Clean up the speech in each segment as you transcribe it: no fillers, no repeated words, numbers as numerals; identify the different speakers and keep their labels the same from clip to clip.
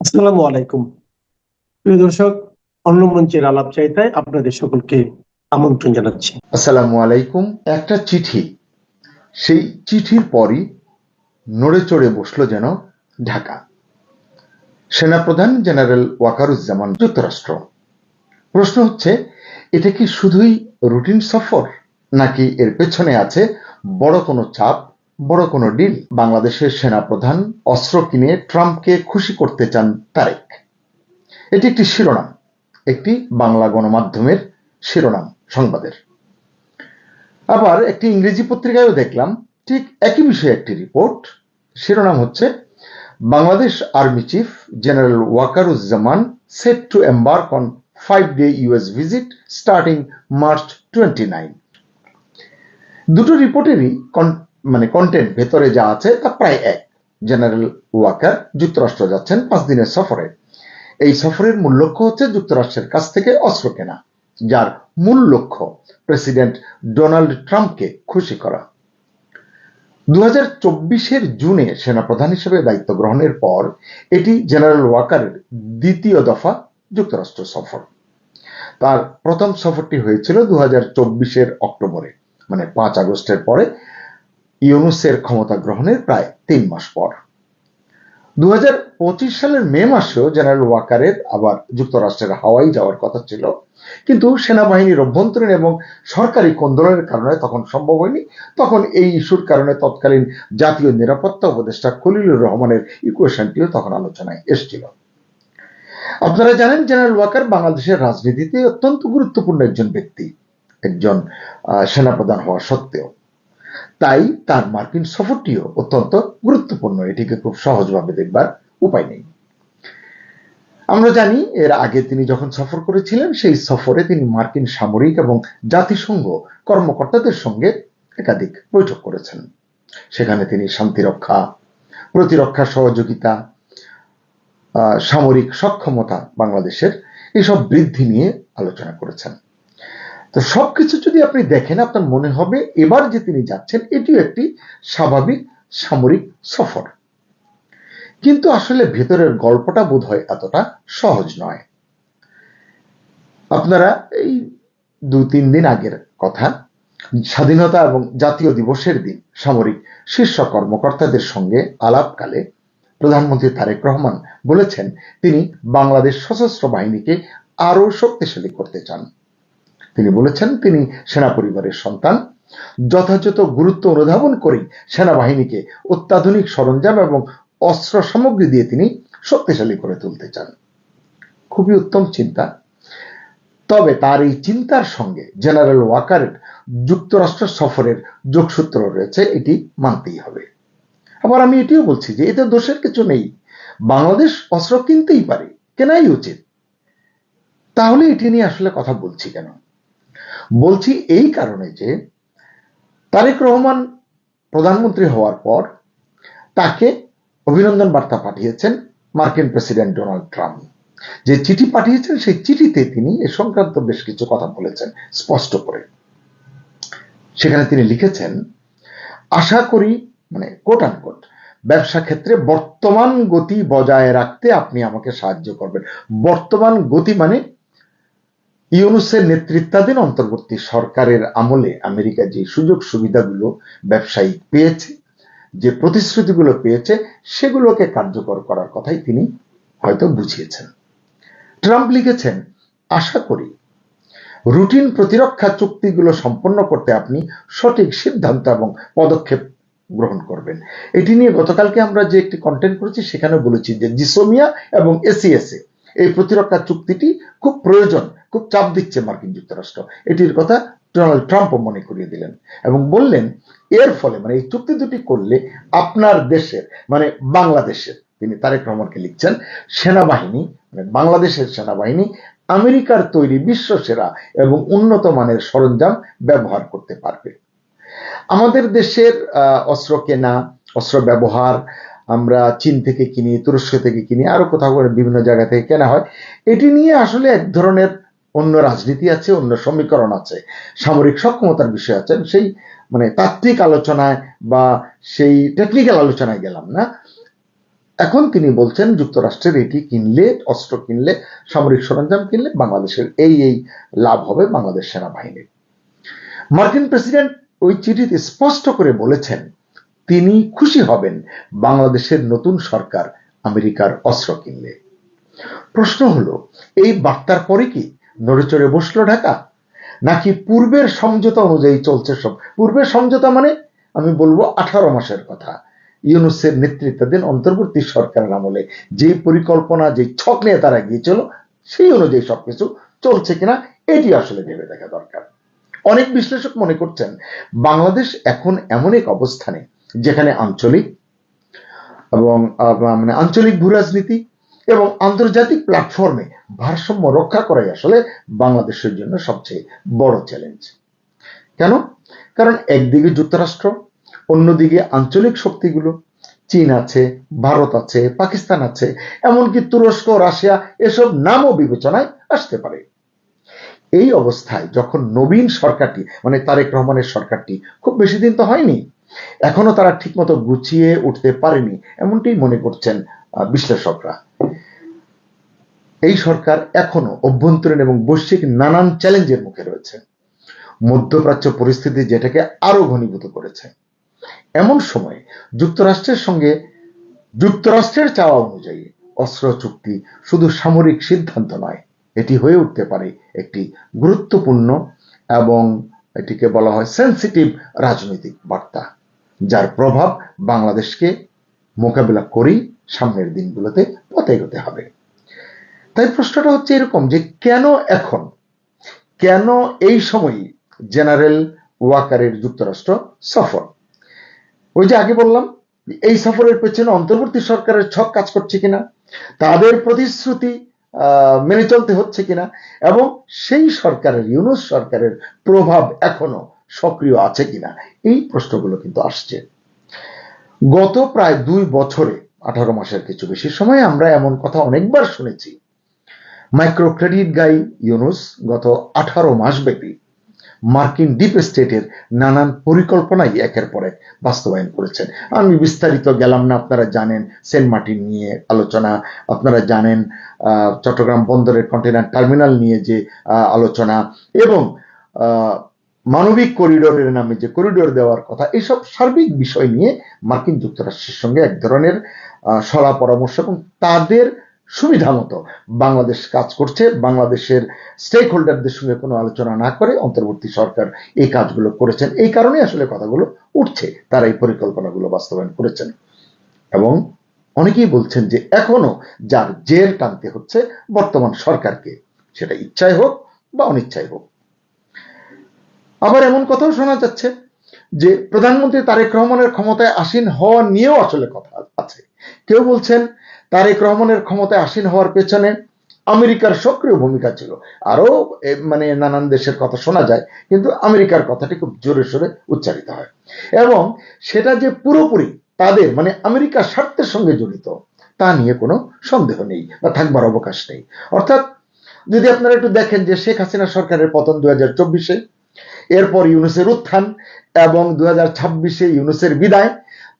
Speaker 1: আসসালামু আলাইকুম। প্রিয় দর্শক, অন্য মঞ্চের আলাপ চাইতায় আপনাদের সকলকে আমন্ত্রণ জানাচ্ছি।
Speaker 2: আসসালামু আলাইকুম। একটা চিঠি, সেই চিঠির পরই নড়ে চড়ে বসলো যেন ঢাকা। সেনাপ্রধান জেনারেল ওয়াকারুজ্জামান যুক্তরাষ্ট্র। প্রশ্ন হচ্ছে, এটা কি শুধুই রুটিন সফর, নাকি এর পেছনে আছে বড় কোনো চাপ, বড় কোনো ডিল? বাংলাদেশের সেনাপ্রধান অস্ত্র কিনে ট্রাম্পকে খুশি করতে চান তারেক। এটি একটি শিরোনাম, একটি বাংলা গণমাধ্যমের শিরোনাম সংবাদের। আবার একটি ইংরেজি পত্রিকায়ও দেখলাম ঠিক একই বিষয়ে একটি রিপোর্ট। শিরোনাম হচ্ছে, Bangladesh army chief general Wakeruzzaman set to embark on 5-day US visit starting March 29। দুটো রিপোর্টেরই কন্টেন্ট ভেতরে যা আছে তা প্রায় এক। জেনারেল ওয়াকার যুক্তরাষ্ট্র যাচ্ছেন 5 দিনের সফরে। এই সফরের মূল লক্ষ্য হচ্ছে যুক্তরাষ্ট্রের কাছ থেকে অস্ত্র কেনা, যার মূল লক্ষ্য প্রেসিডেন্ট ডোনাল্ড ট্রাম্পকে খুশি করা। 2024-এর জুনে সেনাপ্রধান হিসেবে দায়িত্ব গ্রহণের পর এটি জেনারেল ওয়াকারের দ্বিতীয় দফা যুক্তরাষ্ট্র সফর। তার প্রথম সফরটি হয়েছিল 2024-এর অক্টোবরে, মানে 5 আগস্টের পরে, ইউনূসের ক্ষমতা গ্রহণের প্রায় 3 মাস পর। 2025 সালের মে মাসেও জেনারেল ওয়াকারের আবার যুক্তরাষ্ট্রের হাওয়াই যাওয়ার কথা ছিল, কিন্তু সেনাবাহিনীর অভ্যন্তরীণ এবং সরকারি কোন্দলের কারণে তখন সম্ভব হয়নি। তখন এই ইস্যুর কারণে তৎকালীন জাতীয় নিরাপত্তা উপদেষ্টা খলিলুর রহমানের ইকুয়েশনটিও তখন আলোচনায় এসেছিল। আপনারা জানেন, জেনারেল ওয়াকার বাংলাদেশের রাজনীতিতে অত্যন্ত গুরুত্বপূর্ণ একজন ব্যক্তি, একজন সেনাপ্রধান হওয়া সত্ত্বেও। তাই তার মার্কিন সফরটিও অত্যন্ত গুরুত্বপূর্ণ, এটিকে খুব সহজভাবে দেখবার উপায় নেই। আমরা জানি এর আগে তিনি যখন সফর করেছিলেন, সেই সফরে তিনি মার্কিন সামরিক এবং জাতিসংঘ কর্মকর্তাদের সঙ্গে একাধিক বৈঠক করেছেন। সেখানে তিনি শান্তিরক্ষা, প্রতিরক্ষা সহযোগিতা, সামরিক সক্ষমতা বাংলাদেশের এসব বৃদ্ধি নিয়ে আলোচনা করেছেন। তো সবকিছু যদি আপনি দেখেন, আপনার মনে হবে এবার যে তিনি যাচ্ছেন এটিও একটি স্বাভাবিক সামরিক সফর। কিন্তু আসলে ভেতরের গল্পটা বোধহয় এতটা সহজ নয়। আপনারা এই 2-3 দিন আগের কথা, স্বাধীনতা এবং জাতীয় দিবসের দিন সামরিক শীর্ষ কর্মকর্তাদের সঙ্গে আলাপকালে প্রধানমন্ত্রী তারেক রহমান বলেছেন তিনি বাংলাদেশ সশস্ত্র বাহিনীকে আরো শক্তিশালী করতে চান। তিনি বলেছেন তিনি সেনা পরিবারের সন্তান, যথাযথ গুরুত্ব অনুধাবন করেই সেনাবাহিনীকে অত্যাধুনিক সরঞ্জাম এবং অস্ত্র সামগ্রী দিয়ে তিনি শক্তিশালী করে তুলতে চান। খুবই উত্তম চিন্তা। তবে তার এই চিন্তার সঙ্গে জেনারেল ওয়াকারের যুক্তরাষ্ট্র সফরের যোগসূত্র রয়েছে, এটি মানতেই হবে। আবার আমি এটিও বলছি যে এতে দোষের কিছু নেই, বাংলাদেশ অস্ত্র কিনতেই পারে, কেনাই উচিত। তাহলে এটি নিয়ে আসলে কথা বলছি কেন? বলছি এই কারণে যে তারেক রহমান প্রধানমন্ত্রী হওয়ার পর তাকে অভিনন্দন বার্তা পাঠিয়েছেন মার্কিন প্রেসিডেন্ট ডোনাল্ড ট্রাম্প। যে চিঠি পাঠিয়েছেন সেই চিঠিতে তিনি এ সংক্রান্ত বেশ কিছু কথা বলেছেন স্পষ্ট করে। সেখানে তিনি লিখেছেন, আশা করি, মানে কোট আনকোট, ব্যবসা ক্ষেত্রে বর্তমান গতি বজায় রাখতে আপনি আমাকে সাহায্য করবেন। বর্তমান গতি মানে ইউনূসের নেতৃত্বাধীন অন্তর্বর্তী সরকারের আমলে আমেরিকা যে সুযোগ সুবিধাগুলো ব্যবসায়ী পেয়েছে, যে প্রতিশ্রুতিগুলো পেয়েছে, সেগুলোকে কার্যকর করার কথাই তিনি হয়তো বুঝিয়েছেন। ট্রাম্প লিখেছেন, আশা করি রুটিন প্রতিরক্ষা চুক্তিগুলো সম্পন্ন করতে আপনি সঠিক সিদ্ধান্ত এবং পদক্ষেপ গ্রহণ করবেন। এটি নিয়ে গতকালকে আমরা যে একটি কন্টেন্ট করেছি সেখানে বলেছি যে জিসোমিয়া এবং এসিএসএ এই প্রতিরক্ষা চুক্তিটি খুব প্রয়োজন, খুব চাপ দিচ্ছে মার্কিন যুক্তরাষ্ট্র, এটির কথা ডোনাল্ড ট্রাম্পও মনে করিয়ে দিলেন এবং বললেন এর ফলে, মানে এই চুক্তি দুটি করলে আপনার দেশের, মানে বাংলাদেশের, তিনি তারেক রহমানকে লিখছেন, সেনাবাহিনী, মানে বাংলাদেশের সেনাবাহিনী আমেরিকার তৈরি বিশ্বসেরা এবং উন্নত মানের সরঞ্জাম ব্যবহার করতে পারবে। আমাদের দেশের অস্ত্র কেনা, অস্ত্র ব্যবহার আমরা চীন থেকে কিনি, তুরস্ক থেকে কিনি, আরো কোথাও বিভিন্ন জায়গা থেকে কেনা হয়। এটি নিয়ে আসলে এক ধরনের অন্য রাজনীতি আছে, অন্য সমীকরণ আছে, সামরিক সক্ষমতার বিষয় আছে। সেই তাত্ত্বিক আলোচনায় বা সেই টেকনিক্যাল আলোচনায় গেলাম না। এখন তিনি বলছেন যুক্তরাষ্ট্রের এটি কিনলে, অস্ত্র কিনলে, সামরিক সরঞ্জাম কিনলে বাংলাদেশের এই লাভ হবে বাংলাদেশ সেনাবাহিনীর। মার্কিন প্রেসিডেন্ট ওই চিঠিতে স্পষ্ট করে বলেছেন তিনি খুশি হবেন বাংলাদেশের নতুন সরকার আমেরিকার অস্ত্র কিনলে। প্রশ্ন হলো, এই বার্তার পরে কি নড়েচড়ে বসলো ঢাকা, নাকি পূর্বের সমঝোতা অনুযায়ী চলছে সব? পূর্বের সমঝোতা মানে আমি বলবো 18 মাসের কথা, ইউনূসের নেতৃত্বাধীন অন্তর্বর্তী সরকারের আমলে যে পরিকল্পনা, যে ছক নিয়ে তারা গিয়েছিল সেই অনুযায়ী সবকিছু চলছে কিনা এটি আসলে ভেবে দেখা দরকার। অনেক বিশ্লেষক মনে করছেন বাংলাদেশ এখন এমন এক অবস্থানে যেখানে আঞ্চলিক এবং আঞ্চলিক ভূরাজনীতি এবং আন্তর্জাতিক প্ল্যাটফর্মে ভারসাম্য রক্ষা করাই আসলে বাংলাদেশের জন্য সবচেয়ে বড় চ্যালেঞ্জ। কেন? কারণ একদিকে যুক্তরাষ্ট্র, অন্যদিকে আঞ্চলিক শক্তিগুলো, চীন আছে, ভারত আছে, পাকিস্তান আছে, এমনকি তুরস্ক, রাশিয়া, এসব নামও বিবেচনায় আসতে পারে। এই অবস্থায় যখন নবীন সরকারটি মানে তারেক রহমানের সরকারটি খুব বেশি দিন তো হয়নি, এখনো তারা ঠিকমতো গুছিয়ে উঠতে পারেনি, এমনটি মনে করছেন বিশ্লেষকরা। এই সরকার এখনো অভ্যন্তরীণ এবং বৈশ্বিক নানান চ্যালেঞ্জের মুখে রয়েছে। মধ্যপ্রাচ্য পরিস্থিতি যেটাকে আরো ঘনীভূত করেছে। এমন সময় যুক্তরাষ্ট্রের চাওয়া অনুযায়ী অস্ত্র চুক্তি শুধু সামরিক সিদ্ধান্ত নয়, এটি হয়ে উঠতে পারে একটি গুরুত্বপূর্ণ এবং এটিকে বলা হয় সেন্সিটিভ রাজনৈতিক বার্তা, যার প্রভাব বাংলাদেশকে মোকাবিলা করেই সামনের দিনগুলোতে পথে এগোতে হবে। তাই প্রশ্নটা হচ্ছে এরকম যে কেন এই সময়ই জেনারেল ওয়াকারের যুক্তরাষ্ট্র সফর? ওই যে আগে বললাম, এই সফরের পেছনে অন্তর্বর্তী সরকারের ছক কাজ করছে কিনা, তাদের প্রতিশ্রুতি মেনে চলতে হচ্ছে কিনা, এবং সেই সরকারের, ইউনূস সরকারের প্রভাব এখনো সক্রিয় আছে কিনা, এই প্রশ্নগুলো কিন্তু আসছে। গত প্রায় 2 বছরে 18 মাসের কিছু বেশি সময় আমরা এমন কথা অনেকবার শুনেছি। মাইক্রো ক্রেডিট গাই ইউনূস গত 18 মাস ব্যাপী মার্কিন ডিপ স্টেটের নানান পরিকল্পনাই একের পর এক বাস্তবায়ন করেছেন। আমি বিস্তারিত গেলাম না, আপনারা জানেন সেন্ট মার্টিন নিয়ে আলোচনা, আপনারা জানেন চট্টগ্রাম বন্দরের কন্টেইনার টার্মিনাল নিয়ে যে আলোচনা, এবং মানবিক করিডোরের নামে যে করিডোর দেওয়ার কথা, এইসব সার্বিক বিষয় নিয়ে মার্কিন যুক্তরাষ্ট্রের সঙ্গে এক ধরনের সলা পরামর্শ এবং তাদের সুবিধা মতো বাংলাদেশ কাজ করছে। বাংলাদেশের স্টেক হোল্ডারদের সঙ্গে কোনো আলোচনা না করে অন্তর্বর্তী সরকার এই কাজগুলো করেছেন। এই কারণে আসলে কথাগুলো উঠছে, তারা এই পরিকল্পনাগুলো বাস্তবায়ন করেছেন। এবং অনেকেই বলছেন যে এখনো যার জের টানতে হচ্ছে বর্তমান সরকারকে, সেটা ইচ্ছায় হোক বা অনিচ্ছায় হোক। আবার এমন কথাও শোনা যাচ্ছে যে প্রধানমন্ত্রী তারেক রহমানের ক্ষমতায় আসীন হওয়া নিয়েও আসলে কথা আছে। কেউ বলছেন তারেক রহমানের ক্ষমতায় আসীন হওয়ার পেছনে আমেরিকার সক্রিয় ভূমিকা ছিল, আরো নানান দেশের কথা শোনা যায়, কিন্তু আমেরিকার কথাটি খুব জোরে সোরে উচ্চারিত হয়, এবং সেটা যে পুরোপুরি তাদের আমেরিকার স্বার্থের সঙ্গে জড়িত তা নিয়ে কোনো সন্দেহ নেই বা থাকবার অবকাশ নেই। অর্থাৎ যদি আপনারা একটু দেখেন যে শেখ হাসিনা সরকারের পতন 2024-এ, এরপর ইউনূসের উত্থান, এবং 2026-এ ইউনূসের বিদায়,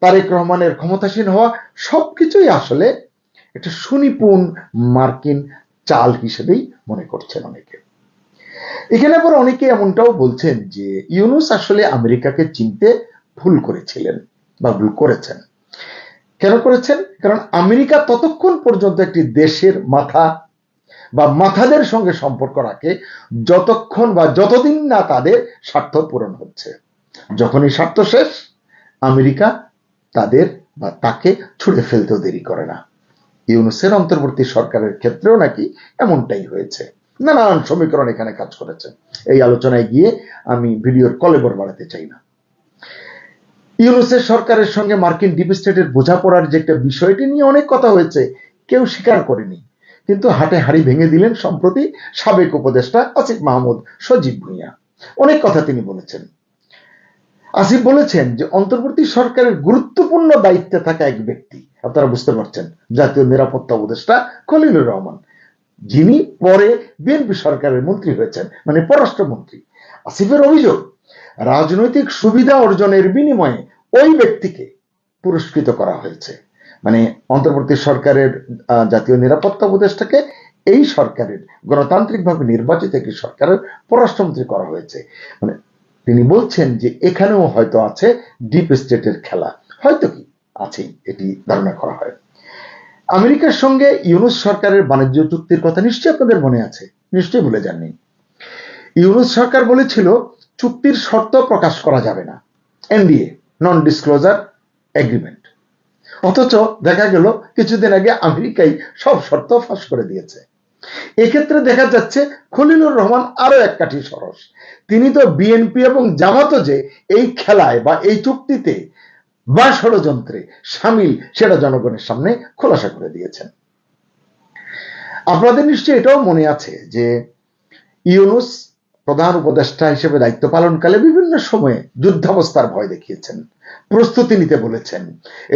Speaker 2: তারেক রহমানের ক্ষমতাসীন হওয়া, সবকিছুই আসলে একটা সুনিপুণ মার্কিন চাল হিসেবেই মনে করছেন অনেকে। এখানে আবার অনেকে এমনটাও বলছেন যে ইউনূস আসলে আমেরিকাকে চিনতে ভুল করেছিলেন বা ভুল করেছেন। কেন করেছেন? কারণ আমেরিকা ততক্ষণ পর্যন্ত একটি দেশের মাথা বা মাথাদের সঙ্গে সম্পর্ক রাখে যতক্ষণ বা যতদিন না তাদের স্বার্থ পূরণ হচ্ছে। যখনই স্বার্থ শেষ, আমেরিকা তাদের বা তাকে ছুড়ে ফেলতেও দেরি করে না। ইউনূসের অন্তর্বর্তী সরকারের ক্ষেত্রেও নাকি এমনটাই হয়েছে। নানান সমীকরণ এখানে কাজ করেছে। এই আলোচনায় গিয়ে আমি ভিডিওর কলেবর বাড়াতে চাই না। ইউনূসের সরকারের সঙ্গে মার্কিন ডিপ স্টেটের বোঝাপড়ার যে একটা বিষয়টি নিয়ে অনেক কথা হয়েছে, কেউ স্বীকার করেনি, কিন্তু হাটে হাড়ি ভেঙে দিলেন সম্প্রতি সাবেক উপদেষ্টা আসিফ মাহমুদ সজীব ভুঁইয়া। অনেক কথা তিনি বলেছেন। আসিফ বলেছেন যে অন্তর্বর্তী সরকারের গুরুত্বপূর্ণ দায়িত্বে থাকা এক ব্যক্তি, আপনারা বুঝতে পারছেন, জাতীয় নিরাপত্তা উপদেষ্টা খলিলুর রহমান, যিনি পরে বিএনপি সরকারের মন্ত্রী হয়েছেন, পররাষ্ট্রমন্ত্রী। আসিফের অভিযোগ, রাজনৈতিক সুবিধা অর্জনের বিনিময়ে ওই ব্যক্তিকে পুরস্কৃত করা হয়েছে। মানে অন্তর্বর্তী সরকারের জাতীয় নিরাপত্তা উপদেষ্টাকে এই সরকারের গণতান্ত্রিকভাবে নির্বাচিত একটি সরকারের পররাষ্ট্রমন্ত্রী করা হয়েছে। মানে তিনি বলছেন যে এখানেও হয়তো আছে ডিপ স্টেটের খেলা, হয়তো কি আছে এটি ধারণা করা হয়। আমেরিকার সঙ্গে ইউনূস সরকারের বাণিজ্য চুক্তির কথা নিশ্চয়ই আপনাদের মনে আছে, নিশ্চয়ই ভুলে যাননি। ইউনূস সরকার বলেছিল চুক্তির শর্ত প্রকাশ করা যাবে না, এনডিএ, নন ডিসক্লোজার এগ্রিমেন্ট। অথচ দেখা গেল কিছুদিন আগে আমেরিকাই সব শর্ত ফাঁস করে দিয়েছে। এক্ষেত্রে দেখা যাচ্ছে খলিলুর রহমান আরো এক কাঠি সরস। তিনি তো বিএনপি এবং জামাতও যে এই খেলায় বা এই চুক্তিতে বা ষড়যন্ত্রে সামিল সেটা জনগণের সামনে খোলাসা করে দিয়েছেন। আপনাদের নিশ্চয়ই এটাও মনে আছে যে ইউনূস প্রধান উপদেষ্টা হিসেবে দায়িত্ব পালনকালে বিভিন্ন সময়ে যুদ্ধাবস্থার ভয় দেখিয়েছেন, প্রস্তুতি নিতে বলেছেন,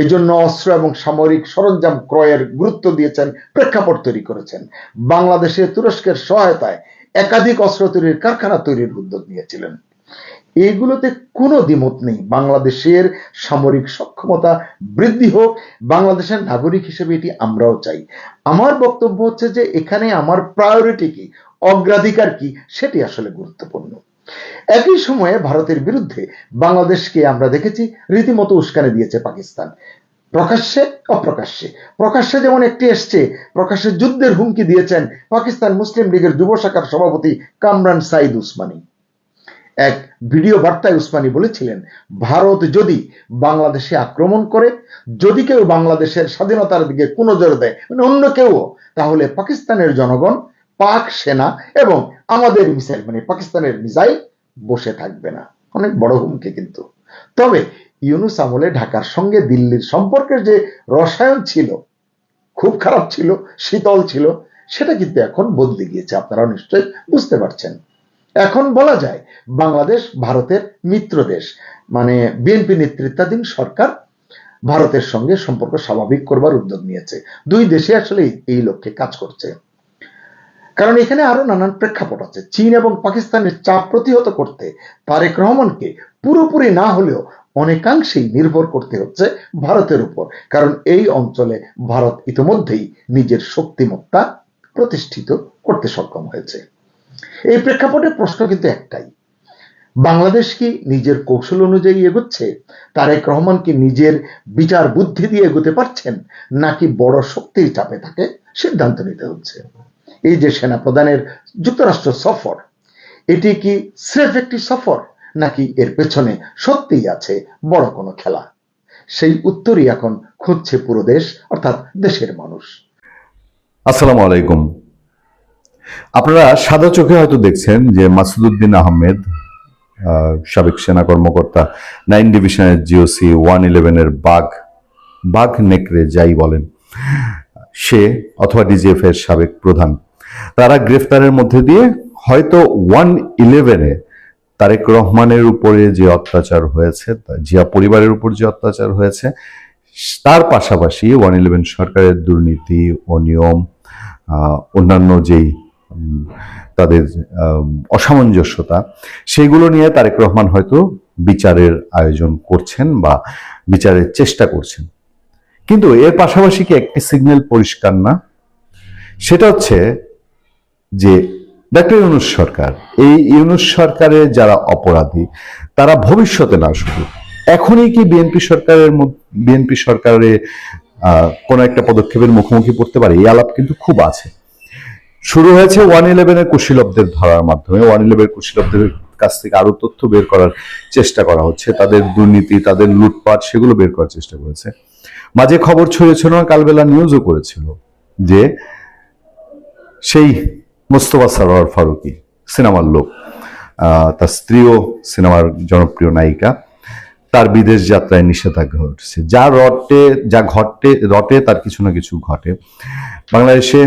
Speaker 2: এই জন্য অস্ত্র এবং সামরিক সরঞ্জাম ক্রয়ের গুরুত্ব দিয়েছেন, প্রেক্ষাপট তৈরি করেছেন। বাংলাদেশে তুরস্কের সহায়তায় একাধিক অস্ত্র তৈরির কারখানা তৈরির উদ্যোগ নিয়েছিলেন। এইগুলোতে কোনো দ্বিমত নেই, বাংলাদেশের সামরিক সক্ষমতা বৃদ্ধি হোক, বাংলাদেশের নাগরিক হিসেবে এটি আমরাও চাই। আমার বক্তব্য হচ্ছে যে এখানে আমার প্রায়োরিটি কি, অগ্রাধিকার কি, সেটি আসলে গুরুত্বপূর্ণ। একই সময়ে ভারতের বিরুদ্ধে বাংলাদেশকে আমরা দেখেছি রীতিমতো উস্কানি দিয়েছে পাকিস্তান, প্রকাশ্যে অপ্রকাশ্যে। প্রকাশ্যে যেমন একটি এসছে, প্রকাশ্যে যুদ্ধের হুমকি দিয়েছেন পাকিস্তান মুসলিম লীগের যুব শাখার সভাপতি কামরান সাইদ উসমানী। এক ভিডিও বার্তায় উসমানী বলেছিলেন, ভারত যদি বাংলাদেশে আক্রমণ করে, যদি কেউ বাংলাদেশের স্বাধীনতার দিকে কোনো জোর দেয়, মানে অন্য কেউ, তাহলে পাকিস্তানের জনগণ, পাক সেনা এবং আমাদের মিসাইল, মানে পাকিস্তানের মিসাইল বসে থাকবে না। অনেক বড় হুমকি কিন্তু। তবে ইউনূস আমলে ঢাকার সঙ্গে দিল্লির সম্পর্কের যে রসায়ন ছিল, খুব খারাপ ছিল, শীতল ছিল, সেটা কিন্তু এখন বদলে গিয়েছে, আপনারা নিশ্চয়ই বুঝতে পারছেন। এখন বলা যায় বাংলাদেশ ভারতের মিত্র দেশ, মানে বিএনপি নেতৃত্বাধীন সরকার ভারতের সঙ্গে সম্পর্ক স্বাভাবিক করবার উদ্যোগ নিয়েছে। দুই দেশে আসলে এই লক্ষ্যে কাজ করছে। কারণ এখানে আরো নানান প্রেক্ষাপট আছে। চীন এবং পাকিস্তানের চাপ প্রতিহত করতে তারেক রহমানকে পুরোপুরি না হলেও অনেকাংশেই নির্ভর করতে হচ্ছে ভারতের উপর, কারণ এই অঞ্চলে ভারত ইতিমধ্যেই নিজের শক্তিমত্তা প্রতিষ্ঠিত করতে সক্ষম হয়েছে। এই প্রেক্ষাপটে প্রশ্ন কিন্তু একটাই, বাংলাদেশ কি নিজের কৌশল অনুযায়ী এগোচ্ছে? তারেক রহমান কি নিজের বিচার বুদ্ধি দিয়ে এগোতে পারছেন, নাকি বড় শক্তির চাপে তাকে সিদ্ধান্ত নিতে হচ্ছে? এই যে সেনা প্রধানের যুক্তরাষ্ট্র সফর, এটি কি স্রেফ একটি সফর, নাকি এর পেছনে সত্যিই আছে বড় কোনো খেলা? সেই উত্তরই এখন খুঁজছে পুরো দেশ, অর্থাৎ দেশের মানুষ।
Speaker 3: আসসালামু আলাইকুম। আপনারা সাদা চোখে হয়তো দেখছেন যে মাসুদউদ্দিন আহমেদ, সাবেক সেনা কর্মকর্তা, 9 ডিভিশনের জিওসি, 111-এর বাঘ নেকড়ে যাই বলেন, সে অথবা ডিজিএফ এর সাবেক প্রধান, তারা গ্রেফতারের মধ্যে দিয়ে হয়তো 111-এ তারেক রহমানের উপরে যে অত্যাচার হয়েছে, জিয়া পরিবারের উপর যে অত্যাচার হয়েছে, তার পাশাপাশি 111 সরকারের দুর্নীতি, অনিয়ম, অন্যান্য যেই তাদের অসামঞ্জস্যতা, সেগুলো নিয়ে তারেক রহমান হয়তো বিচারের আয়োজন করছেন বা বিচারের চেষ্টা করছেন। কিন্তু এর পাশাপাশি কি একটি সিগন্যাল পরিষ্কার না? সেটা হচ্ছে যে ডক্টর ইউনূস সরকার, এই ইউনূস সরকারের যারা অপরাধী, তারা ভবিষ্যতে না, শুধু এখনই কি বিএনপি সরকারের কোন একটা পদক্ষেপের মুখোমুখি পড়তে পারে? এই আলাপ কিন্তু খুব আছে। শুরু হয়েছে 111-এর কুশীলবদের ধরার মাধ্যমে। 111 কুশীলবদের কাছ থেকে আরো তথ্য বের করার চেষ্টা করা হচ্ছে, তাদের দুর্নীতি, তাদের লুটপাট, সেগুলো বের করার চেষ্টা করেছে। মাঝে খবর ছড়িয়েছিল, কালবেলা নিউজও করেছিল, যে সেই মোস্তফা সরোয়ার ফারুকী, সিনেমার লোক, তার স্ত্রীও সিনেমার জনপ্রিয় নায়িকা, তার বিদেশ যাত্রায় নিষেধাজ্ঞা ঘটেছে। যা রটে তার কিছু না কিছু ঘটে। বাংলাদেশে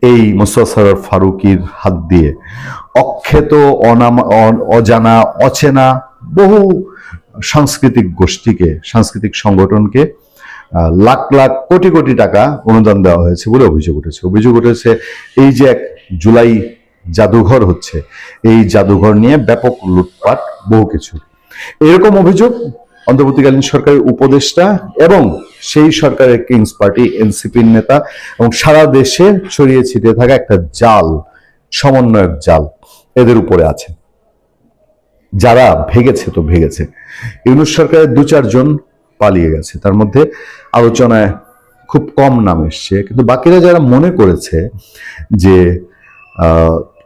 Speaker 3: এই মোস্তফা সরোয়ার ফারুকীর হাত দিয়ে অখ্যাত, অজানা, অচেনা বহু সাংস্কৃতিক গোষ্ঠীকে, সাংস্কৃতিক সংগঠনকে লাখ লাখ কোটি কোটি টাকা অনুদান দেওয়া হয়েছে বলে অভিযোগ উঠেছে। এই যে এক জুলাই জাদুঘর হচ্ছে, এই জাদুঘর নিয়ে ব্যাপক লুটপাট, বহু কিছু, এরকম অভিযোগ অন্তর্বর্তীকালীন সরকারের উপদেষ্টা এবং সেই সরকারের কিংস পার্টি এনসিপির নেতা এবং সারা দেশে ছড়িয়ে ছিটিয়ে থাকা একটা জাল, সমন্বয়ক জাল এদের উপরে আছে। যারা ভেগেছে তো ভেগেছে। ইউনূস সরকারের 2-4 জন পালিয়ে গেছে, তার মধ্যে আলোচনায় খুব কম নাম এসছে, কিন্তু বাকিরা যারা মনে করেছে যে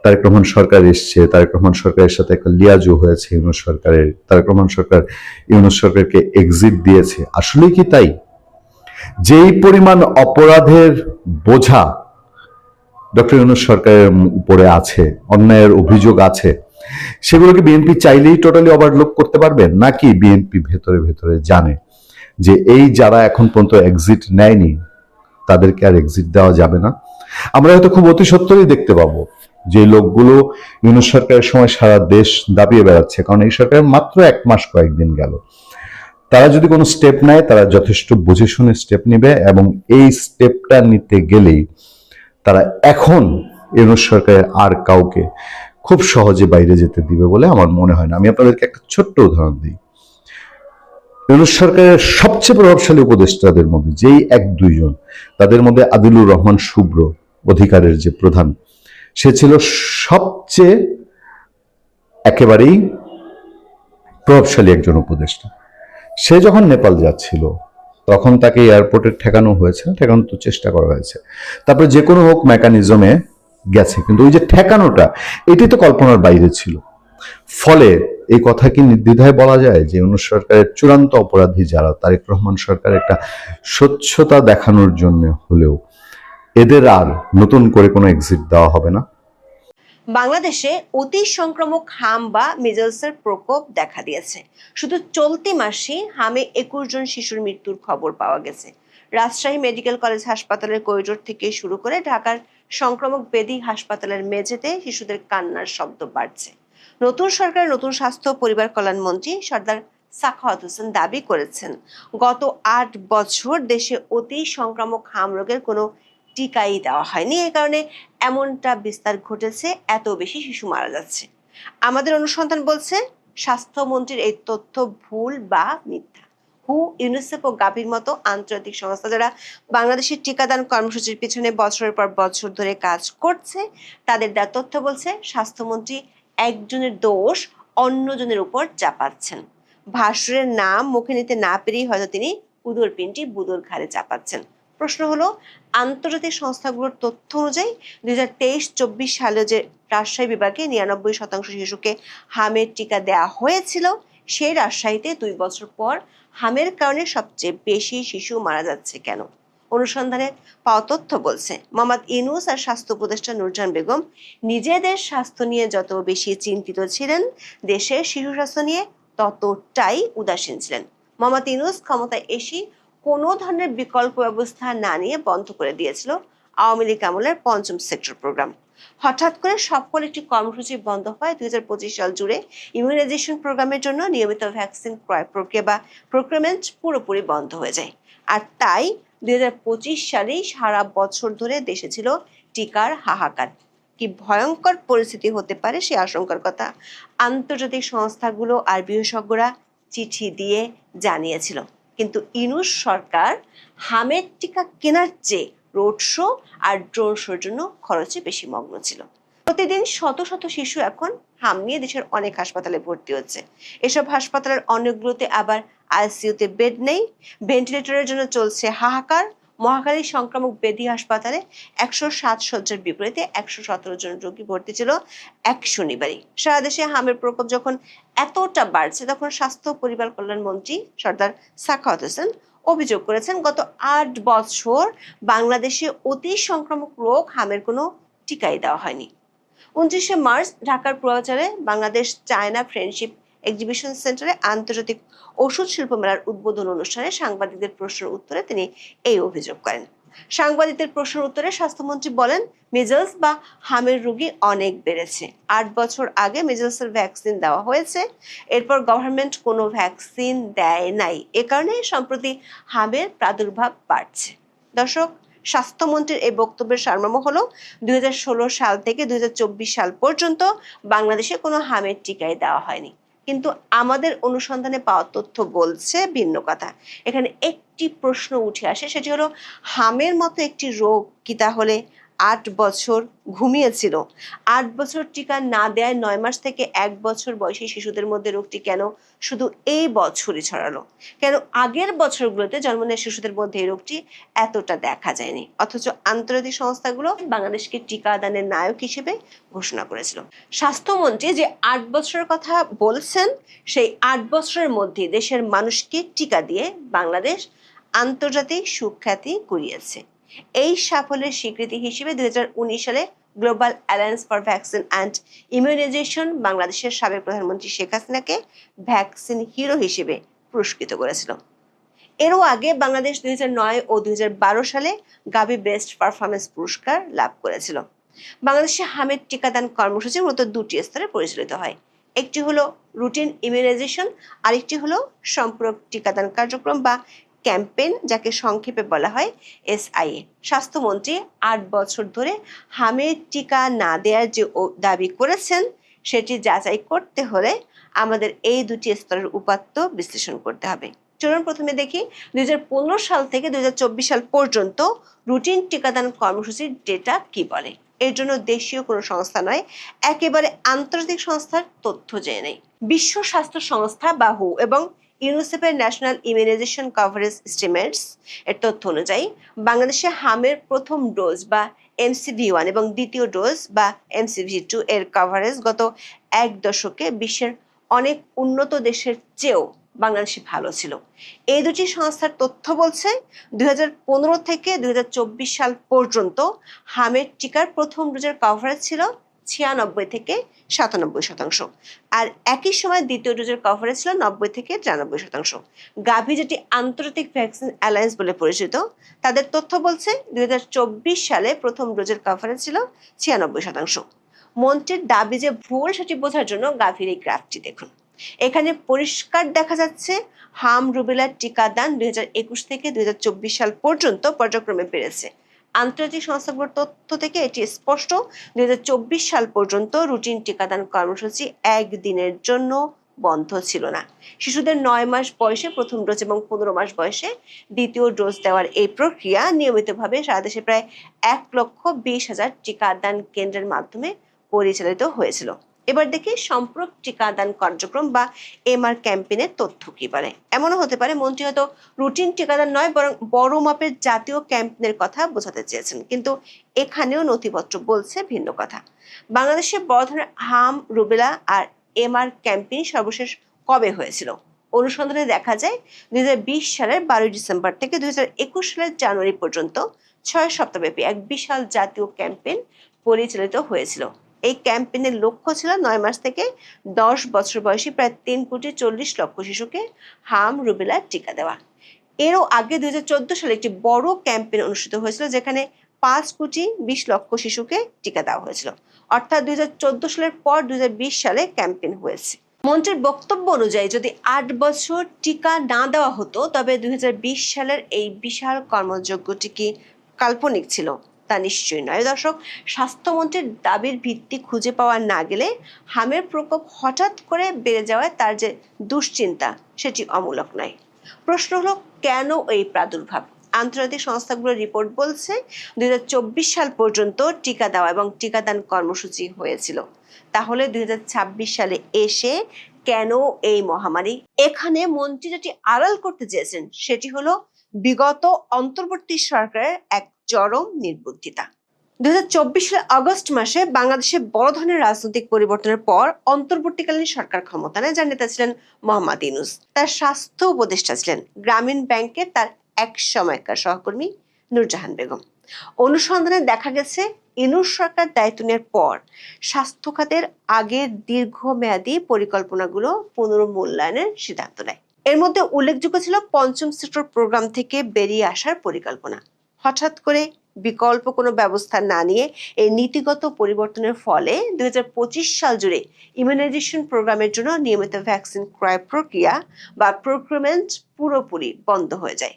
Speaker 3: তারেক রহমান সরকার এসছে, তারেক রহমান সরকারের সাথে একটা লিয়াজু হয়েছে ইউনূস সরকারের, তারেক রহমান সরকার ইউনূস সরকারকে এক্সিট দিয়েছে, আসলেই কি তাই? যেই পরিমাণ অপরাধের বোঝা ডক্টর ইউনূস সরকারের উপরে আছে, অন্যায়ের অভিযোগ আছে, সেগুলোকে বিএনপি চাইলেই টোটালি ওভারলুক করতে পারবে, নাকি বিএনপি ভেতরে ভেতরে জানে যে এই যারা এখন পর্যন্ত এক্সিট নেয়নি তাদেরকে আর এক্সিট দেওয়া যাবে না? আমরা হয়তো খুব অতি সত্বরই দেখতে পাবো যে লোকগুলো ইউনূস সরকারের সময় সারা দেশ দাপিয়ে বেড়াচ্ছে, কারণ এই সরকারের মাত্র 1 মাস কয়েকদিন গেল। তারা যদি কোনো স্টেপ নেয়, তারা যথেষ্ট বুঝে শুনে স্টেপ নেবে, এবং এই স্টেপটা নিতে গেলেই তারা এখন ইউনূস সরকারের আর কাউকে খুব সহজে বাইরে যেতে দিবে বলে আমার মনে হয় না। আমি আপনাদেরকে একটা ছোট্ট উদাহরণ দিই। ইউনূস সরকারের সবচেয়ে প্রভাবশালী উপদেষ্টাদের মধ্যে যেই 1-2 জন, তাদের মধ্যে আদিলুর রহমান শুভ্র, অধিকারের যে প্রধান, সে ছিল সবচেয়ে একেবারেই প্রভাবশালী একজন উপদেষ্টা। সে যখন নেপাল যাচ্ছিল তখন তাকে এয়ারপোর্টে ঠেকানো হয়েছে, ঠেকানো তো চেষ্টা করা হয়েছে, তারপরে যে কোনো হোক মেকানিজমে গেছে, কিন্তু ওই যে ঠেকানোটা, এটি তো কল্পনার বাইরে ছিল। ফলে এই কথা কি নির্দ্বিধায় বলা যায় যে ইউনূস সরকারের চূড়ান্ত অপরাধী যারা, তারেক রহমান সরকার একটা স্বচ্ছতা দেখানোর জন্য হলেও এদের আর নতুন করে কোনো এক্সিট দেওয়া হবে না।
Speaker 4: বাংলাদেশে অতি সংক্রামক হাম বা মিজলসের প্রকোপ দেখা দিয়েছে। শুধু চলতি মাসে হামে 21 জন শিশুর মৃত্যুর খবর পাওয়া গেছে। রাজশাহী মেডিকেল কলেজ হাসপাতালের করিডোর থেকে শুরু করে ঢাকার সংক্রামক ব্যাধি হাসপাতালের মেঝেতে শিশুদের কান্নার শব্দ বাড়ছে। নতুন সরকারের নতুন স্বাস্থ্য ও পরিবার কল্যাণ মন্ত্রী সর্দার সাখাওয়াত হোসেন দাবি করেছেন, গত 8 বছর দেশে অতি সংক্রামক হাম রোগের কোনো টিকাই দেওয়া হয়নি, এই কারণে এমনটা বিস্তার ঘটেছে, এত বেশি শিশু মারা যাচ্ছে। আমাদের অনুসন্ধান বলছে স্বাস্থ্যমন্ত্রীর এই তথ্য ভুল বা মিথ্যা। হু, ইউনিসেফ ও গাভির মতো আন্তর্জাতিক সংস্থা যারা বাংলাদেশের টিকাদান কর্মসূচির পিছনে বছরের পর বছর ধরে কাজ করছে, তাদের দেওয়া তথ্য বলছে স্বাস্থ্যমন্ত্রী একজনের দোষ অন্যজনের উপর চাপাচ্ছেন। ভাসুরের নাম মুখে নিতে না পেরেই হয়তো তিনি উদর পিনটি বুদোর ঘাড়ে চাপাচ্ছেন। প্রশ্ন হলো, আন্তর্জাতিক সংস্থাগুলোর তথ্য অনুযায়ী 2023-24 সালে যে রাজশাহী বিভাগে 99% শিশুকে হামের টিকা দেওয়া হয়েছিল, সেই রাজশাহীতে 2 বছর পর হামের কারণে সবচেয়ে বেশি শিশু মারা যাচ্ছে কেন? অনুসন্ধানে পাওয়া তথ্য বলছে মোহাম্মদ ইউনূস আর স্বাস্থ্য উপদেষ্টা নূরজাহান বেগম নিজেদের স্বাস্থ্য নিয়ে যত বেশি চিন্তিত ছিলেন, দেশের শিশু স্বাস্থ্য নিয়ে ততটাই উদাসীন ছিলেন। মোহাম্মদ ইউনূস ক্ষমতায় এসে কোনো ধরনের বিকল্প ব্যবস্থা না নিয়ে বন্ধ করে দিয়েছিল আওয়ামী লীগ আমলের 5ম সেক্টর প্রোগ্রাম। হঠাৎ করে সকল একটি কর্মসূচি বন্ধ হয়। 2025 সাল জুড়ে ইমিউনাইজেশন প্রোগ্রামের জন্য নিয়মিত ভ্যাকসিন ক্রয় প্রক্রিয়া বা প্রক্রিয়ামেন্ট পুরোপুরি বন্ধ হয়ে যায়। আর তাই 2025 সালেই সারা বছর ধরে দেশে ছিল টিকার হাহাকার। কি ভয়ঙ্কর পরিস্থিতি হতে পারে সে আশঙ্কার কথা আন্তর্জাতিক সংস্থাগুলো আর বিশেষজ্ঞরা চিঠি দিয়ে জানিয়েছিল। কিন্তু ইউনূস সরকার হামের টিকা কেনার চেয়ে রোড শো আর ড্রোন শোর জন্য খরচে বেশি মগ্ন ছিল। প্রতিদিন শত শত শিশু এখন হাম নিয়ে দেশের অনেক হাসপাতালে ভর্তি হচ্ছে। এসব হাসপাতালের অনেকগুলোতে আবার আইসিইউতে বেড নেই, ভেন্টিলেটরের জন্য চলছে হাহাকার। মহাখালী সংক্রামক ব্যাধি হাসপাতালে 107 শয্যার বিপরীতে 117 জন রোগী ভর্তি ছিল এক শনিবারই। সারা দেশে হামের প্রকোপ যখন এতটা বাড়ছে, তখন স্বাস্থ্য পরিবার কল্যাণ মন্ত্রী সর্দার সাখাওয়াত হোসেন অভিযোগ করেছেন, গত 8 বছর বাংলাদেশে অতি সংক্রামক রোগ হামের কোনো টিকাই দেওয়া হয়নি। 29শে মার্চ ঢাকার পূর্বাচলে বাংলাদেশ চায়না ফ্রেন্ডশিপ এক্সিবিশন সেন্টারে আন্তর্জাতিক ওষুধ শিল্প মেলার উদ্বোধন অনুষ্ঠানে সাংবাদিকদের প্রশ্নের উত্তরে তিনি এই অভিযোগ করেন। সাংবাদিকদের প্রশ্নের উত্তরে স্বাস্থ্যমন্ত্রী বলেন, মিজলস বা হামের রোগী অনেক বেড়েছে। 8 বছর আগে মিজলসের ভ্যাকসিন দেওয়া হয়েছে, এরপর গভর্নমেন্ট কোনো ভ্যাকসিন দেয় নাই, এ কারণে সম্প্রতি হামের প্রাদুর্ভাব বাড়ছে। দর্শক, স্বাস্থ্যমন্ত্রীর এই বক্তব্যের সারমর্ম হলো 2016 সাল থেকে 2024 সাল পর্যন্ত বাংলাদেশে কোনো হামের টিকাই দেওয়া হয়নি। কিন্তু আমাদের অনুসন্ধানে পাওয়া তথ্য বলছে ভিন্ন কথা। এখানে একটি প্রশ্ন উঠে আসে, সেটি হলো হামের মতো একটি রোগ কি তাহলে 8 বছর ঘুমিয়েছিল? 8 বছর টিকা না দেয় 9 মাস থেকে 1 বছর বয়সী শিশুদের মধ্যে রোগটি কেন শুধু এই বছরই ছড়ালো? কেন আগের বছরগুলোতে জন্ম নেওয়া শিশুদের মধ্যে এই রোগটি এতটা দেখা যায়নি? অথচ আন্তর্জাতিক সংস্থাগুলো বাংলাদেশকে টিকা দানের নায়ক হিসেবে ঘোষণা করেছিল। স্বাস্থ্যমন্ত্রী যে 8 বছরের কথা বলছেন, সেই 8 বছরের মধ্যে দেশের মানুষকে টিকা দিয়ে বাংলাদেশ আন্তর্জাতিক সুখ্যাতি কুড়িয়েছে। এই সাফল্যের স্বীকৃতি হিসেবে 2019 সালে Global Alliance for Vaccine and Immunisation বাংলাদেশের সাবেক প্রধানমন্ত্রী শেখ হাসিনাকে ভ্যাকসিন হিরো হিসেবে পুরস্কৃত করেছিল। এরও আগে বাংলাদেশ 2009 ও 2012 সালে গাভি বেস্ট পারফরমেন্স পুরস্কার লাভ করেছিল। বাংলাদেশে হামের টিকাদান কর্মসূচি মূলত দুটি স্তরে পরিচালিত হয়। একটি হলো রুটিন ইমিউনাইজেশন, আরেকটি হলো সম্পূরক টিকাদান কার্যক্রম বা ক্যাম্পেইন, যাকে সংক্ষেপে বলা হয় SIA। স্বাস্থ্যমন্ত্রী 8 বছর ধরে হামের টিকা না দেওয়ার যে দাবি করেছেন, সেটি যাচাই করতে হলে আমাদের এই দুটি স্তরের উপাত্ত বিশ্লেষণ করতে হবে। চলুন প্রথমে দেখি 2015 সাল থেকে 2024 সাল পর্যন্ত রুটিন টিকাদান কর্মসূচির ডেটা কি বলে। এর জন্য দেশীয় কোনো সংস্থা নয়, একেবারে আন্তর্জাতিক সংস্থার তথ্য জেনে নেই। বিশ্ব স্বাস্থ্য সংস্থা বা WHO এবং ইউনিসেফের ন্যাশনাল ইমিউনাইজেশন কভারেজ এস্টিমেটস এর তথ্য অনুযায়ী বাংলাদেশে হামের প্রথম ডোজ বা MCV1 এবং দ্বিতীয় ডোজ বা MCV2 এর কভারেজ গত 1 দশকে বিশ্বের অনেক উন্নত দেশের চেয়েও বাংলাদেশে ভালো ছিল। এই দুটি সংস্থার তথ্য বলছে 2015 থেকে 2024 সাল পর্যন্ত হামের টিকার প্রথম ডোজের কভারেজ ছিল 96 থেকে 97%, আর একই সময় দ্বিতীয় ডোজের কভারেজ ছিল 90 থেকে 93%। গাভি, যেটি আন্তর্জাতিক ভ্যাকসিন অ্যালায়েন্স বলে পরিচিত, তাদের তথ্য বলছে 2024 সালে প্রথম ডোজের কভারেজ ছিল 96%। মন্ত্রীর দাবি যে ভুল, সেটি বোঝার জন্য গাভির এই গ্রাফটি দেখুন। এখানে পরিষ্কার দেখা যাচ্ছে হাম রুবেলার টিকাদান 2021 থেকে 2024 সাল পর্যন্ত পর্যায়ক্রমে বেড়েছে। আন্তর্জাতিক সংস্থাগুলোর তথ্য থেকে এটি স্পষ্ট, 2024 সাল পর্যন্ত রুটিন টিকাদান কর্মসূচি একদিনের জন্য বন্ধ ছিল না। শিশুদের 9 মাস বয়সে প্রথম ডোজ এবং 15 মাস বয়সে দ্বিতীয় ডোজ দেওয়ার এই প্রক্রিয়া নিয়মিতভাবে সারা দেশে প্রায় 1,20,000 টিকাদান কেন্দ্রের মাধ্যমে পরিচালিত হয়েছিল। এবার দেখি সম্পূরক টিকাদান কার্যক্রম বা MR ক্যাম্পেইনের তথ্য কি বলে। এমনও হতে পারে মন্ত্রী হয়তো রুটিন টিকাদান নয়, বরং বড় মাপের জাতীয় ক্যাম্পেইনের কথা বোঝাতে চেয়েছেন, কিন্তু এখানেও নথিপত্র বলছে ভিন্ন কথা। বাংলাদেশে বড় ধরনের হাম, রুবেলা আর MR ক্যাম্পেইন সর্বশেষ কবে হয়েছিল? অনুসন্ধানে দেখা যায় 2020 সালের 12 ডিসেম্বর থেকে 2021 সালের জানুয়ারি পর্যন্ত 6 সপ্তাহব্যাপী এক বিশাল জাতীয় ক্যাম্পেইন পরিচালিত হয়েছিল। এই ক্যাম্পেইনের লক্ষ্য ছিল 9 মাস থেকে 10 বছর বয়সী প্রায় 3,40,00,000 শিশুকে হাম, রুবেলা টিকা দেওয়া। এরও আগে 2014 সালে একটি বড় ক্যাম্পেইন অনুষ্ঠিত হয়েছিল, যেখানে 5,20,00,000 শিশুকে টিকা দেওয়া হয়েছিল। অর্থাৎ 2014 সালের পর 2020 সালে ক্যাম্পেইন হয়েছে। মন্ত্রীর বক্তব্য অনুযায়ী যদি 8 বছর টিকা না দেওয়া হতো, তবে 2020 সালের এই বিশাল কর্মযজ্ঞটি কি কাল্পনিক ছিল? তা নিশ্চয়ই নয়। দর্শক, স্বাস্থ্যমন্ত্রীর দাবির ভিত্তি খুঁজে পাওয়া না গেলে হামের প্রকোপ হঠাৎ করে বেড়ে যাওয়ায় তার যে দুশ্চিন্তা, সেটি অমূলক নয়। প্রশ্ন হলো, কেন এই প্রাদুর্ভাব? আন্তর্জাতিক সংস্থাগুলোর রিপোর্ট বলছে 2024 সাল পর্যন্ত টিকা দেওয়া এবং টিকাদান কর্মসূচি হয়েছিল। তাহলে 2026 সালে এসে কেন এই মহামারী? এখানে মন্ত্রী যেটি আড়াল করতে চেয়েছেন, সেটি হলো বিগত অন্তর্বর্তী সরকারের এক চরম নির্বুদ্ধিতা। 2024 সালের আগস্ট মাসে বাংলাদেশে বড় ধরনের রাজনৈতিক পরিবর্তনের পর অন্তর্বর্তীকালীন সরকার ক্ষমতা নেয়, যার নেতা ছিলেন মোহাম্মদ ইউনূস। তার স্বাস্থ্য উপদেষ্টা ছিলেন গ্রামীণ ব্যাংকের তার এক সময়কার সহকর্মী নূরজাহান বেগম। অনুসন্ধানে দেখা গেছে ইউনূস সরকার দায়িত্ব নেওয়ার পর স্বাস্থ্য খাতের আগের দীর্ঘমেয়াদী পরিকল্পনাগুলো পুনর্মূল্যায়নের সিদ্ধান্ত নেয়। এর মধ্যে উল্লেখযোগ্য ছিল পঞ্চম সেক্টর প্রোগ্রাম থেকে বেরিয়ে আসার পরিকল্পনা। হঠাৎ করে বিকল্প কোনো ব্যবস্থা না নিয়ে এই নীতিগত পরিবর্তনের ফলে 2025 সাল জুড়ে ইমিউনাইজেশন প্রোগ্রামের জন্য নিয়মিত ভ্যাকসিন ক্রয় প্রক্রিয়া বা প্রকিউরমেন্ট পুরোপুরি বন্ধ হয়ে যায়।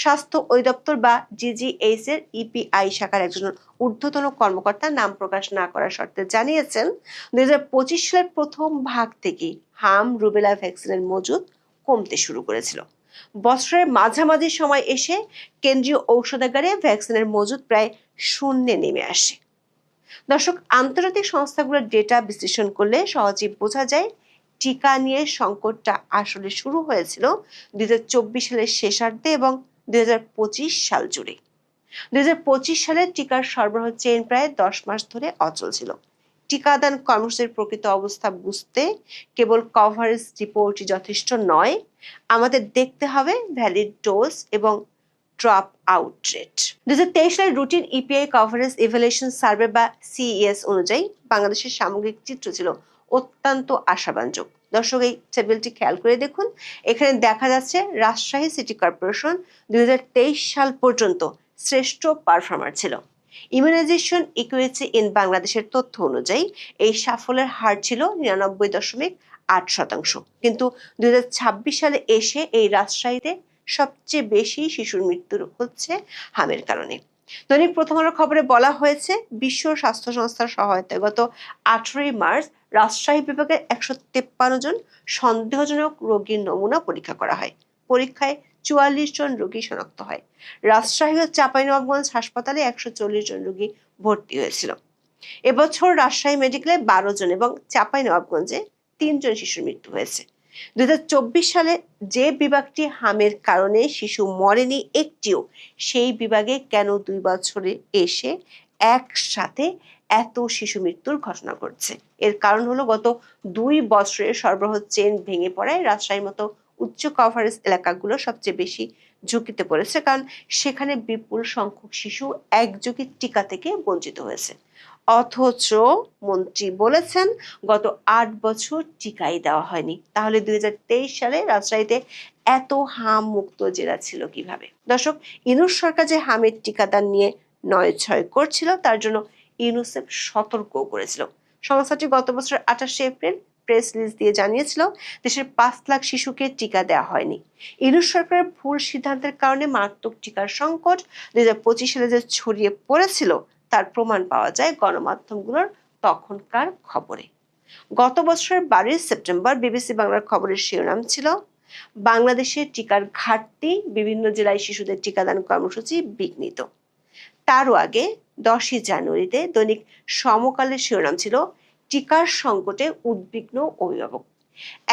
Speaker 4: স্বাস্থ্য অধিদপ্তর বা GGH এর EPI শাখার একজন ঊর্ধ্বতন কর্মকর্তা নাম প্রকাশ না করার শর্তে জানিয়েছেন, 2025 সালের প্রথম ভাগ থেকে হাম রুবেলা ভ্যাকসিনের মজুদ কমতে শুরু করেছিল। বছরের মাঝামাঝি সময় এসে কেন্দ্রীয় ঔষধাগারে ভ্যাকসিনের মজুদ প্রায় শূন্যে নেমে আসে। দর্শক, আন্তর্জাতিক সংস্থাগুলোর ডেটা বিশ্লেষণ করলে সহজেই বোঝা যায় টিকা নিয়ে সংকটটা আসলে শুরু হয়েছিল 2024 সালের শেষার্ধে এবং 2025 সাল জুড়ে। 2025 সালে টিকার সরবরাহ চেইন প্রায় 10 মাস ধরে অচল ছিল। টিকাদান কর্মসূচির প্রকৃত অবস্থা বুঝতে কেবল কভারেজ রিপোর্টই যথেষ্ট নয়, আমাদের দেখতে হবে ভ্যালিড ডোজ এবং ড্রপ আউট রেট। 2023 সালের routine EPI coverage evaluation survey বা সিইএস অনুযায়ী বাংলাদেশের সামগ্রিক চিত্র ছিল অত্যন্ত আশাব্যঞ্জক। দর্শক, এই টেবিলটি খেয়াল করে দেখুন। এখানে দেখা যাচ্ছে রাজশাহী সিটি কর্পোরেশন 2023 সাল পর্যন্ত শ্রেষ্ঠ পারফর্মার ছিল। ইমিউনাইজেশন ইকুইটি ইন বাংলাদেশের তথ্য অনুযায়ী এই সাফল্যের হার ছিল 99.8%। কিন্তু 2026 সালে এসে এই রাজশাহীতে সবচেয়ে বেশি শিশুর মৃত্যু হচ্ছে হামের কারণে। দৈনিক প্রথম আলোর খবরে বলা হয়েছে, বিশ্ব স্বাস্থ্য সংস্থার সহায়তায় গত 18 মার্চ রাজশাহী বিভাগের 153 জন সন্দেহজনক রোগীর নমুনা পরীক্ষা করা হয়। পরীক্ষায় 44 জন রোগী শনাক্ত হয়। রাজশাহী ও চাঁপাইনবাবগঞ্জ হাসপাতালে 140 জন রোগী ভর্তি হয়েছিল। এবছর রাজশাহী মেডিকেলে 12 জন এবং চাঁপাইনবাবগঞ্জে 3 জন শিশুর মৃত্যু হয়েছে। 2024 সালে যে বিভাগটি হামের কারণে শিশু মরেনি একটিও, সেই বিভাগে কেন 2 বছরে এসে একসাথে এত শিশু মৃত্যুর ঘটনা ঘটছে? এর কারণ হলো গত 2 বছরের সরবরাহ চেইন ভেঙে পড়ায় রাজশাহীর মতো উচ্চ কভারেজ এলাকাগুলো সবচেয়ে বেশি ঝুঁকিতে পড়েছে, কারণ সেখানে বিপুল সংখ্যক শিশু একযোগে টিকা থেকে বঞ্চিত হয়েছে। অথচ মন্ত্রী বলেছেন গত 8 বছর টিকাই দেওয়া হয়নি। তাহলে 2023 সালে রাজশাহীতে এত হাম মুক্ত জেলা ছিল কিভাবে? দর্শক, ইউনূস সরকার যে হামের টিকাদান নিয়ে নয়-ছয় করছিল, তার জন্য ইউনিসেফ সতর্কও করেছিল। সংস্থাটি গত বছর 28 এপ্রিল প্রেস রিলিজ দিয়ে জানিয়েছিল দেশের 5 লাখ শিশুকে টিকা দেওয়া হয়নি। ইউনূস সরকারের ভুল সিদ্ধান্তের কারণে মারাত্মক টিকার সংকট 2025 সালে যে ছড়িয়ে পড়েছিল তার প্রমাণ পাওয়া যায় গণমাধ্যমগুলোর তখনকার খবরে। গত বছরের 12 সেপ্টেম্বর বিবিসি বাংলার খবরের শিরোনাম ছিল, বাংলাদেশে টিকার ঘাটতি, বিভিন্ন জেলায় শিশুদের টিকাদান কর্মসূচি বিঘ্নিত। তারও আগে 10 জানুয়ারিতে দৈনিক সমকালের শিরোনাম ছিল, টিকার সংকটে উদ্বিগ্ন অভিভাবক।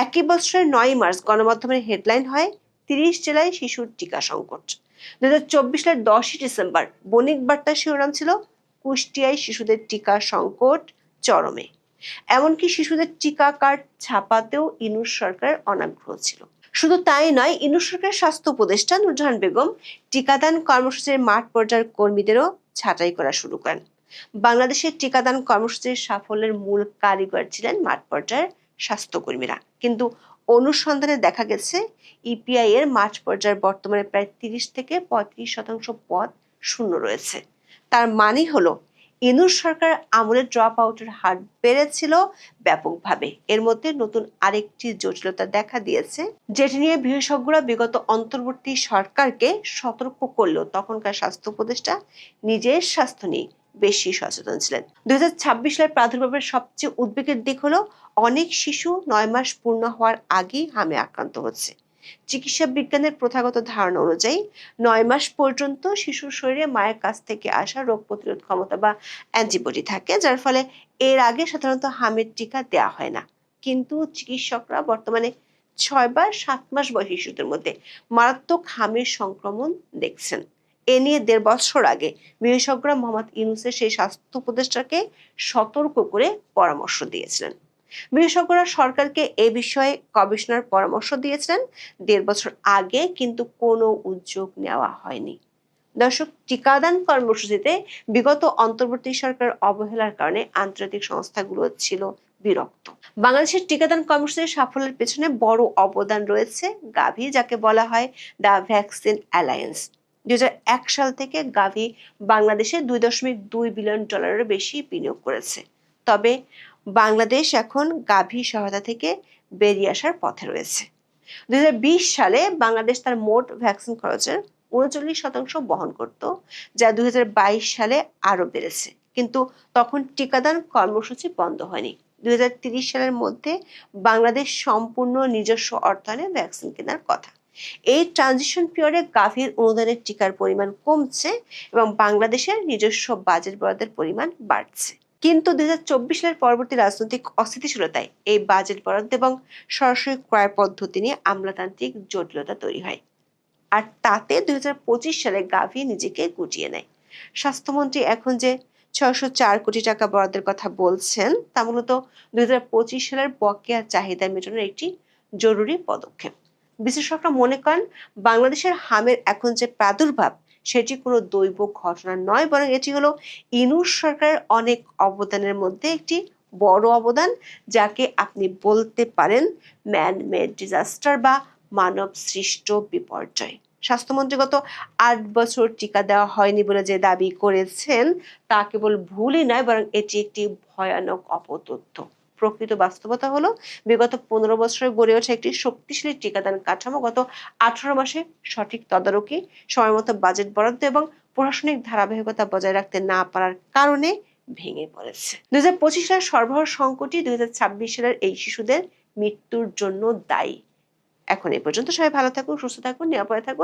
Speaker 4: একই বছরের 9 মার্চ গণমাধ্যমের হেডলাইন হয়, 30 জেলায় শিশুর টিকা সংকট। 2024 সালের 10 ডিসেম্বর বণিক বার্তার শিরোনাম ছিল, কুষ্টিয়ায় শিশুদের টিকা সংকট চরমে। এমনকি শিশুদের টিকা কার্ড ছাপাতেও ইউনূস সরকারের অনাগ্রহ ছিল। শুধু তাই নয়, ইউনূস সরকারের স্বাস্থ্য উপদেষ্টা নুরজাহান বেগম টিকাদান কর্মসূচির মাঠ পর্যায়ের কর্মীদেরও ছাঁটাই করা শুরু করেন। বাংলাদেশের টিকাদান কর্মসূচির সাফল্যের মূল কারিগর ছিলেন মাঠ পর্যায়ের স্বাস্থ্যকর্মীরা। কিন্তু অনুসন্ধানে দেখা গেছে ইপিআই এর মাঠ পর্যায়ের বর্তমানে প্রায় 30 থেকে 35% পদ শূন্য রয়েছে। তার মানে হলো ইউনূস সরকার আমলে ড্রপ আউটের হার বেড়েছিল ব্যাপকভাবে। এর মধ্যে নতুন আরেকটি জটিলতা দেখা দিয়েছে, যেটি নিয়ে বিশেষজ্ঞরা বিগত অন্তর্বর্তী সরকারকে সতর্ক করলেও তখনকার স্বাস্থ্য উপদেষ্টা নিজের স্বাস্থ্য নিয়ে বেশি সচেতন ছিলেন। 2026 সালের প্রাদুর্ভাবের সবচেয়ে উদ্বেগের দিক হলো, অনেক শিশু 9 মাস পূর্ণ হওয়ার আগেই হামে আক্রান্ত হচ্ছে। চিকিৎসা বিজ্ঞানের প্রথাগত ধারণা অনুযায়ী 9 মাস পর্যন্ত শিশুর শরীরে মায়ের কাছ থেকে আসা রোগ প্রতিরোধ ক্ষমতা বা অ্যান্টিবডি থাকে, যার ফলে এর আগে সাধারণত হামের টিকা দেওয়া হয় না। কিন্তু চিকিৎসকরা বর্তমানে 6 বা 7 মাস বয়সী শিশুদের মধ্যে মারাত্মক হামের সংক্রমণ দেখছেন। এ নিয়ে 1.5 বছর আগে বিশেষজ্ঞরা মোহাম্মদ ইউনূসের সেই স্বাস্থ্য উপদেষ্টাকে সতর্ক করে পরামর্শ দিয়েছিলেন। বিশেষজ্ঞরা সরকারকে এ বিষয়ে গবেষণার পরামর্শ দিয়েছিলেন 1.5 বছর আগে, কিন্তু কোনো উদ্যোগ নেওয়া হয়নি। দর্শক, টিকাদান কর্মসূচিতে বিগত অন্তর্বর্তী সরকারের অবহেলার কারণে আন্তর্জাতিক সংস্থাগুলো ছিল বিরক্ত। বাংলাদেশের টিকাদান কর্মসূচির সাফল্যের পেছনে বড় অবদান রয়েছে গাভি, যাকে বলা হয় দ্য ভ্যাকসিন অ্যালায়েন্স। 2001 সাল থেকে গাভি বাংলাদেশে $2.2 বিলিয়ন বেশি বিনিয়োগ করেছে। তবে বাংলাদেশ এখন গাভি সহায়তা থেকে বেরিয়ে আসার পথে রয়েছে। 2020 সালে বাংলাদেশ তার মোট ভ্যাকসিন খরচের 39% বহন করত, যা 2022 সালে আরো বেড়েছে। কিন্তু তখন টিকাদান কর্মসূচি বন্ধ হয়নি। 2030 সালের মধ্যে বাংলাদেশ সম্পূর্ণ নিজস্ব অর্থায়নে ভ্যাকসিন কেনার কথা। এই ট্রানজিশন পিরিয়ডে গাভীর অনুদানের টিকার পরিমাণ কমছে এবং বাংলাদেশের নিজস্ব বাজেট বরাদ্দের পরিমাণ বাড়ছে। কিন্তু 2024 সালের পরবর্তী রাজনৈতিক অস্থিতিশীলতায় এই বাজেট বরাদ্দ এবং সরাসরি ক্রয় পদ্ধতি নিয়ে আমলাতান্ত্রিক জটিলতা তৈরি হয়, আর তাতে 2025 সালে গাভী নিজেকে গুটিয়ে নেয়। স্বাস্থ্যমন্ত্রী এখন যে 604 কোটি টাকা বরাদ্দের কথা বলছেন তা মূলত 2025 সালের বকেয়া চাহিদা মেটানোর একটি জরুরি পদক্ষেপ। বিশেষজ্ঞরা মনে করেন বাংলাদেশের হামের এখন যে প্রাদুর্ভাব সেটি কোনো দৈব ঘটনা নয়, বরং এটি হলো ইউনূস সরকারের অনেক অবদানের মধ্যে একটি বড় অবদান, যাকে আপনি বলতে পারেন ম্যান মেড ডিজাস্টার বা মানব সৃষ্ট বিপর্যয়। স্বাস্থ্যমন্ত্রী গত 8 বছর টিকা দেওয়া হয়নি বলে যে দাবি করেছেন তা কেবল ভুলই নয়, বরং এটি একটি ভয়ানক অপতথ্য। প্রকৃত বাস্তবতা হলো বিগত 15 বছরে গড়ে ওঠা একটি শক্তিশালী টিকাদান কাঠামো গত 18 মাসে সঠিক তদারকি, সময়মতো বাজেট বরাদ্দ এবং প্রশাসনিক ধারাবাহিকতা বজায় রাখতে না পারার কারণে ভেঙে পড়েছে। 2025 সালের সরবরাহ সংকটই 2026 সালের এই শিশুদের মৃত্যুর জন্য দায়ী। এখন এই পর্যন্ত। সবাই ভালো থাকুন, সুস্থ থাকুন, নিরাপদে থাকুন।